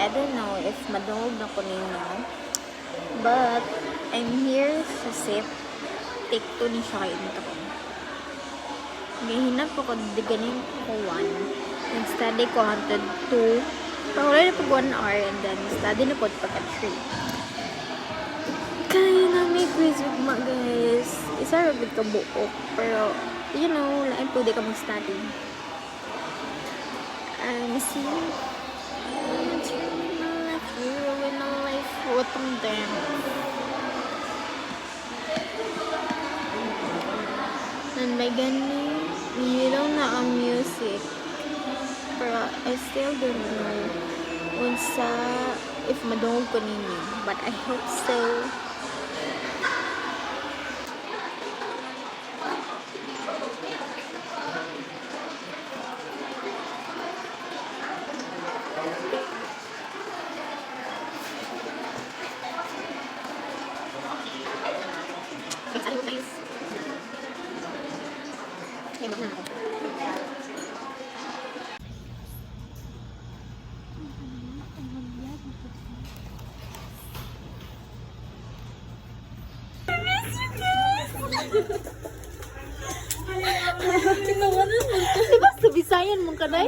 I don't know if madungog na ko ninyo. But, I'm here sa SIP. Take 2 ni siya kayo nito ko. Gahinap ko di ganing ko 1. Nag-study ko hangtod 2. Pero wala na pag 1 hour and then study na po pagka 3. Kaya na may quiz with ma guys. Isa rabid ka buok. Pero, you know, lain po di ka mag-study. Miss you. Utang din. And by gani, nililaw na ang music. Pero I still don't know unsa if madungog ko ninyo. But I hope so. Diba sa Bisayan mong kanay?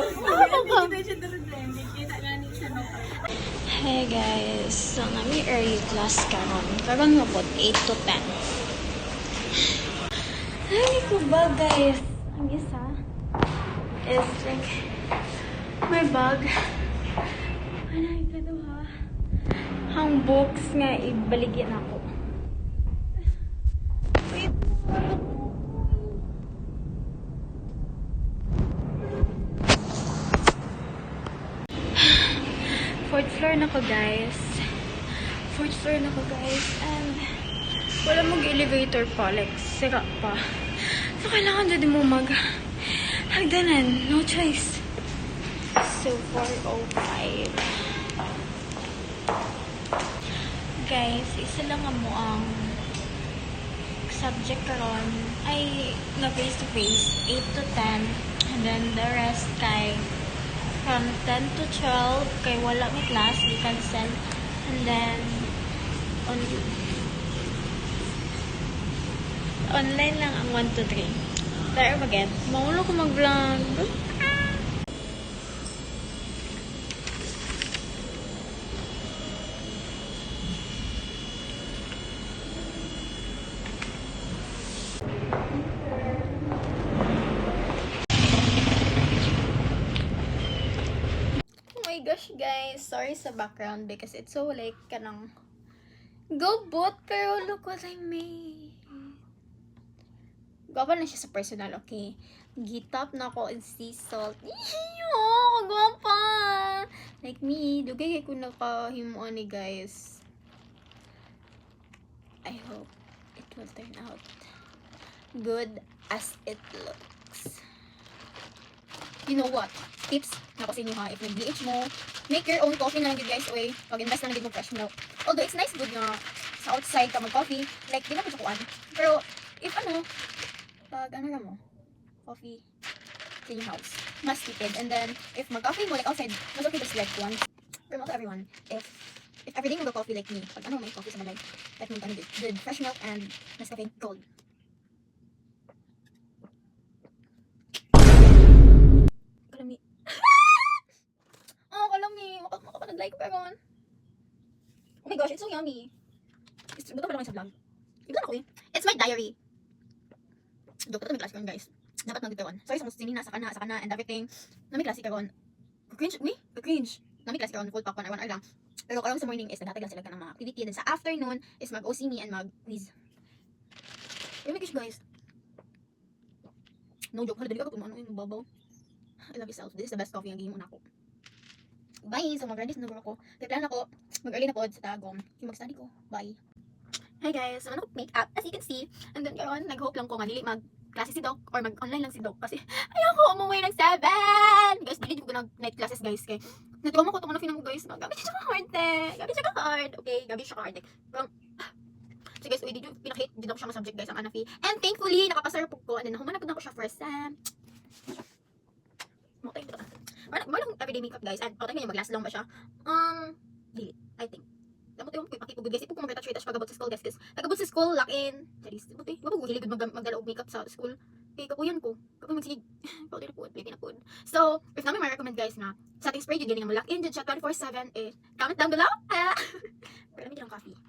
Hey guys, so nami early class karon. Karon nga po 8 to 10. Ay ko ba guys? Ang isa is like my bag. Anay ka daw ha? Ang books nga ibaligyan ako. Wait. Fourth floor na ko guys. And wala mong elevator pa. Like, sira pa. So, kailangan dyan mo hagdanan. No choice. So, 4:05. Guys, isa lang mo ang subject karon ay na face-to-face. 8 to 10. And then, the rest kay from 10 to 12 kay wala may class, we cancel. And then online lang ang 1 to 3. Pero again, maulo ko mag-vlog. Gosh guys, sorry sa background because it's so like kanang go boot pero look what I made. Gawin na siya sa personal, okay? Gitap na ako in sea salt. Iyo, gwapa! Like me, dugay ko nakahimuan ni guys. I hope it will turn out good as it looks. You know what? Tips na ko sa inyo ha. If nag-BH mo, make your own coffee na lang guys. Oy, pag-invest na lang mo fresh milk. Although it's nice good nga sa outside ka mag-coffee. Like, di na ko sukuan. Pero, if pag mo, coffee clean house. Mas tipid. And then, if mag-coffee mo like outside, mas okay to select one. Promote to everyone. If everything mo go coffee like me, pag may coffee sa malay, that means good fresh milk and Nescafe Gold. Kalami. Oh, kalami. Makapag-like pa ron. Oh my gosh, it's so yummy. Buto pa lang sa vlog. Ito na ko eh. It's my diary. Ito may klase karon guys. Dapat mag-itawan. Sorry sa sinina sa kana and everything. Na may klase karon. Cringe. Na may klase karon full pack 1 hour lang. Pero karon sa morning is naghatag lang sila ng mga activity. And then sa afternoon is mag-OC me and mag-quiz. Oh my gosh guys. No joke. Dali ka kung ano yung babaw. I love yourself. This is the best coffee ang game una ko. Bye! So mag-ready na ako. Kaya plan ako mag-early na po sa Tagum. Yung mag-study ko. Bye! Hi guys! So ano make-up as you can see. And then karon nag-hope lang ko nga dili mag-klase si Doc or mag-online lang si Doc. Kasi ayoko umuwi ng 7! Guys, dili ko nag-night classes guys. Kaya natuwa mo ko itong ano mo guys. Gabi siya ka-hard eh. Okay, gabi siya ka-hard eh. Pero so guys, did you pinaka-hate din ako siya ng subject guys ang Anafi. And thankfully, nakapasar po ko. And then nahumanap na ko siya first sem. Mukha tayo dito. More lang everyday makeup guys. And pagkatay niya mag-last lang ba siya? Dili, I think. Dapat yung ipakita ko guys. Ipo ko mag-retouch pagabot sa school guys. Pagabot sa school, lock in. Charis, buti. Wala ko hilig magdala og makeup sa school. Kaya kapuyan ko. Kapag magsigig. Powder na po, baby na po. So, if namin ma-recommend guys na setting spray dyan nga mag-lock in dyan siya 24/7 comment down below. Pero namin dyan ang coffee.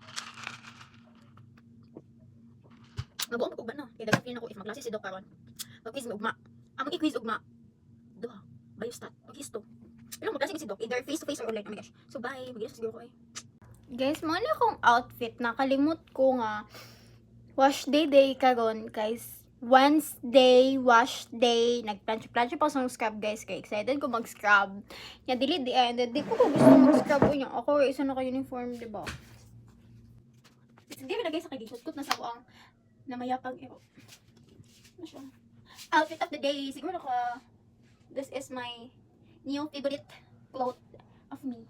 Nabuong ko ba na? Kaya dagat ako if mag-classes si Doc karon. Mag-quiz ugma. Among i-quiz ugma. Duha. Biostat. Mag-histo. Pero mag-classes si Doc. Either face-to-face or online. Oh my gosh. So, bye. Mag-ilas siguro ko eh. Guys, mo na akong outfit. Nakalimot ko nga. Wash day karon guys. Wednesday, wash day. Nag-plancha pa sa scrub guys. Kaya excited ko mag-scrub. Ya, dili di ay. Di ko gusto mag-scrub ko niya. Ako, isa naka-uniform, diba? Hindi ko lagay sa kay Dishot. Na sa ako ang namayapang ero. Ano siya? Outfit of the day. Siguro ka, this is my new favorite cloth of me.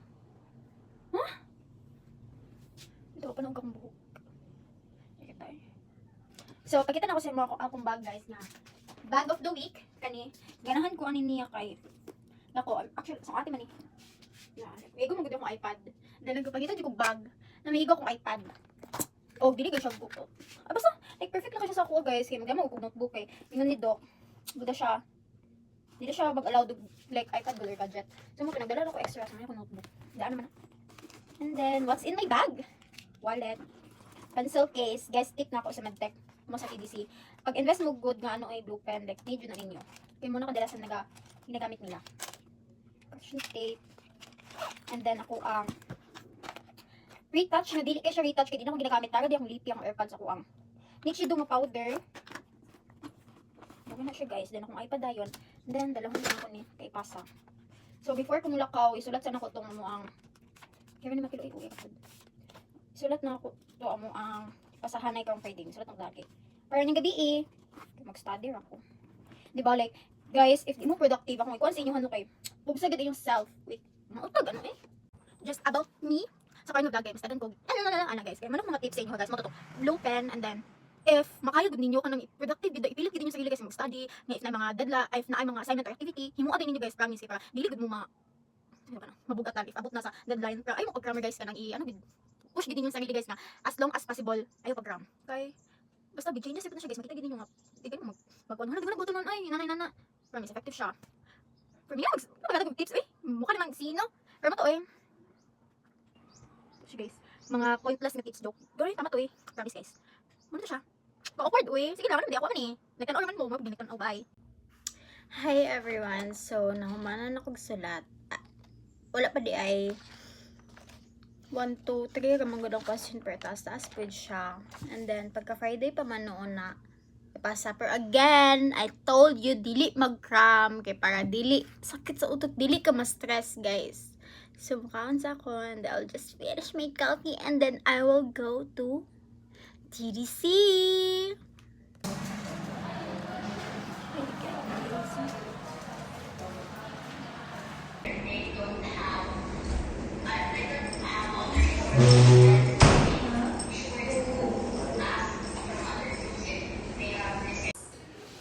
Huh? Ito, panong kang buhok. So, pagkita na ko sa mga akong bag guys na bag of the week. Kani, ganahan ko ani niya kay nako, actually, sa ate man eh. Igo mo gud akong iPad. Dahil pagkita di ko bag, na may igo akong iPad. O, dili ko siya buko. Basta, like, perfect lang siya sa ako guys. Kaya magama ko notebook eh. Tingnan ni Doc. Buda siya. Hindi siya mag-allow like iPad or gadget. So, mo pinagdala ko extra sa mga notebook. Daan naman. And then, what's in my bag? Wallet. Pencil case. Guys, tip na ako sa medtech. Mo sa TDC. Pag invest mo good nga ano ay blue pen, like need yun na ninyo. Kaya muna kadalasan ginagamit nila. Correction tape. And then ako ang retouch na dili kay siya retouch kay di na ako ginagamit tara di akong lipi ang AirPods ako ang Nichido nga powder. Dami na siya guys. Then akong iPad dayon. Then dalawang na ako ni kay pasa. So before ko mulakaw, isulat sa nako tong mo ang kaya ni makilo iko ikapod. Isulat na ako to amo ang pasahanay kang Friday. Sulat ng lagi. Para ng gabi mag-study ako. Di ba like, guys, if di mo productive ako, ikuan sa inyo ano kay, bubsa gid yung self. Wait, mautag ano eh. Just about me. Sa kayo vlog guys, tadan ko. Ano guys, kay manong mga tips sa inyo guys, mo to. Blue pen and then if makaya gud ninyo kanang productive gid ipilit gid ninyo sa guys mag-study, if na mga deadline, if na ay mga assignment or activity, himuon din ninyo guys, promise kay para dili gud mo mabugat if abot na sa deadline. Pero ay mo programmer guys kanang push gid ninyo sa sarili guys na as long as possible ayo program. Kay basta big changes na siya guys, makita gid ninyo nga tigay mo magkuan di mo na ay nanay promise effective siya. For me maganda tips mukha naman sino pero mo to siya guys, mga pointless na tips joke. Pero tama to promise guys. Ano to siya? Pa-awkward sige lang, hindi ako man nagtan-or man mo, magbinigtan bye. Hi everyone. So nahumanan ako sulat. Wala pa di ay 1, 2, 3 ramang gudang question per taas pwede siya. And then pagka Friday pa man noon na ipasa. Pero again, I told you dili mag-cram kay para dili sakit sa utot, dili ka ma-stress guys. So mukhaon sa ako and I'll just finish my coffee and then I will go to TDC.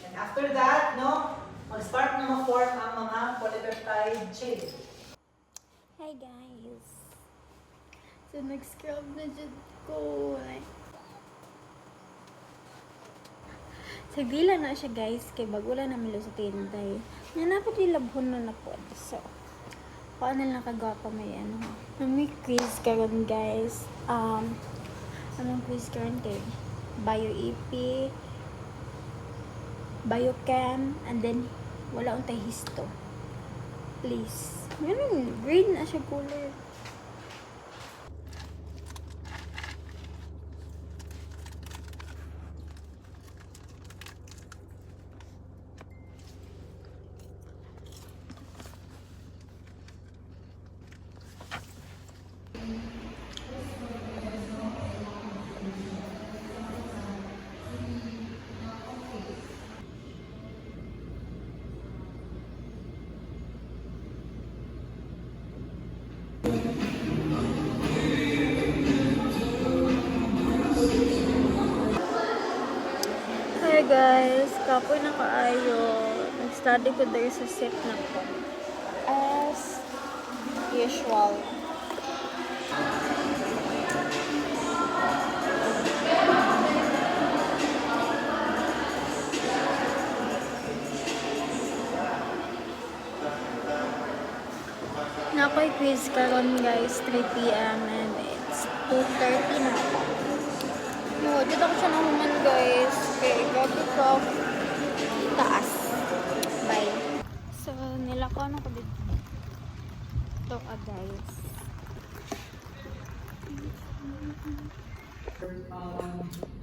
And after that, no, mag-start na ma-form ang mga polypeptide chain. Hi guys. So nag-scrub na dyan ko. Sagdila na siya guys. Kay bagula na milo sa tinday. Nanapot yung labhon na po. So, paano lang kagwapa may ano. May quiz karon guys. Anong quiz karon kay? Bio-EP, Biochem, and then wala untay histo. Please. Ganun, green na siya color. Hi guys, kapoy na kaayo. Nag-study ko dahil sa set na ko. visual. Nakoy quiz karon guys, 3 p.m. and it's 2:30 na ako. No, dito ako siya nahuman guys. Okay, grabe prof. Taas. Bye. So, nilakaw na ko dito. Ito ka guys.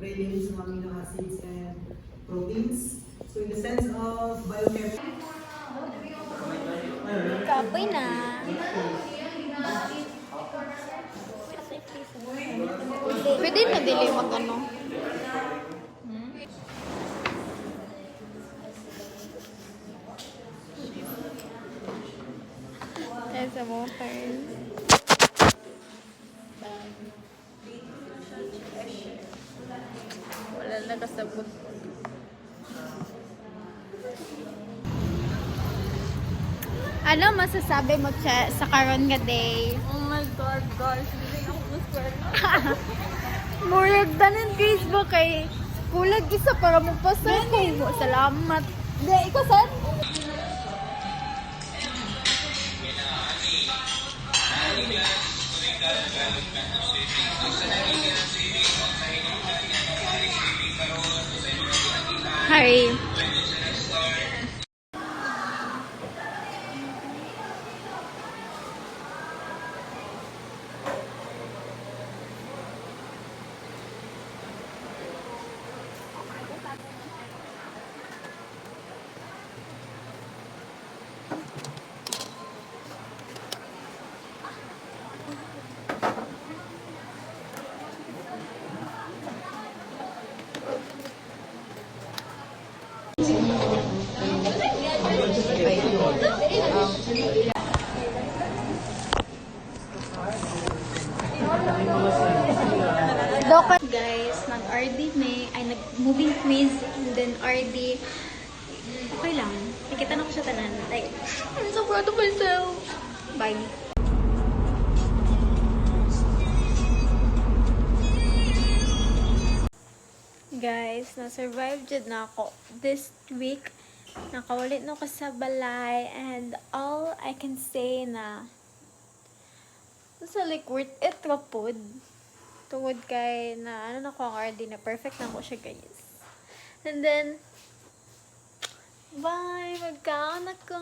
Ratings ng amino acids and proteins. So in the sense of biochemistry, Kapoy na. Pwede na dili mag-ano. There's a water. Wala na kasabot. Ano masasabi mo sa karon nga day? Oh my God, guys. Hindi ako gusto. Murag tanan Facebook kay kulag isa para mo pasal ko mo. Salamat. Di, ikaw saan? Hi. Guys, nag-RD may, ay nag-moving quiz, and then RD, okay lang. Nakita na ko siya tanan. Like, I'm so proud of myself. Bye. Guys, na-survive jud na ako this week. Nakawalit na ko sa balay, and all I can say na sa like worth it ra pod. Tungod kay na ano na ko ang RD na perfect na ko siya guys. And then bye, magkaon ako.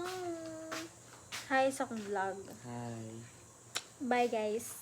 Hi sa akong vlog. Hi. Bye guys.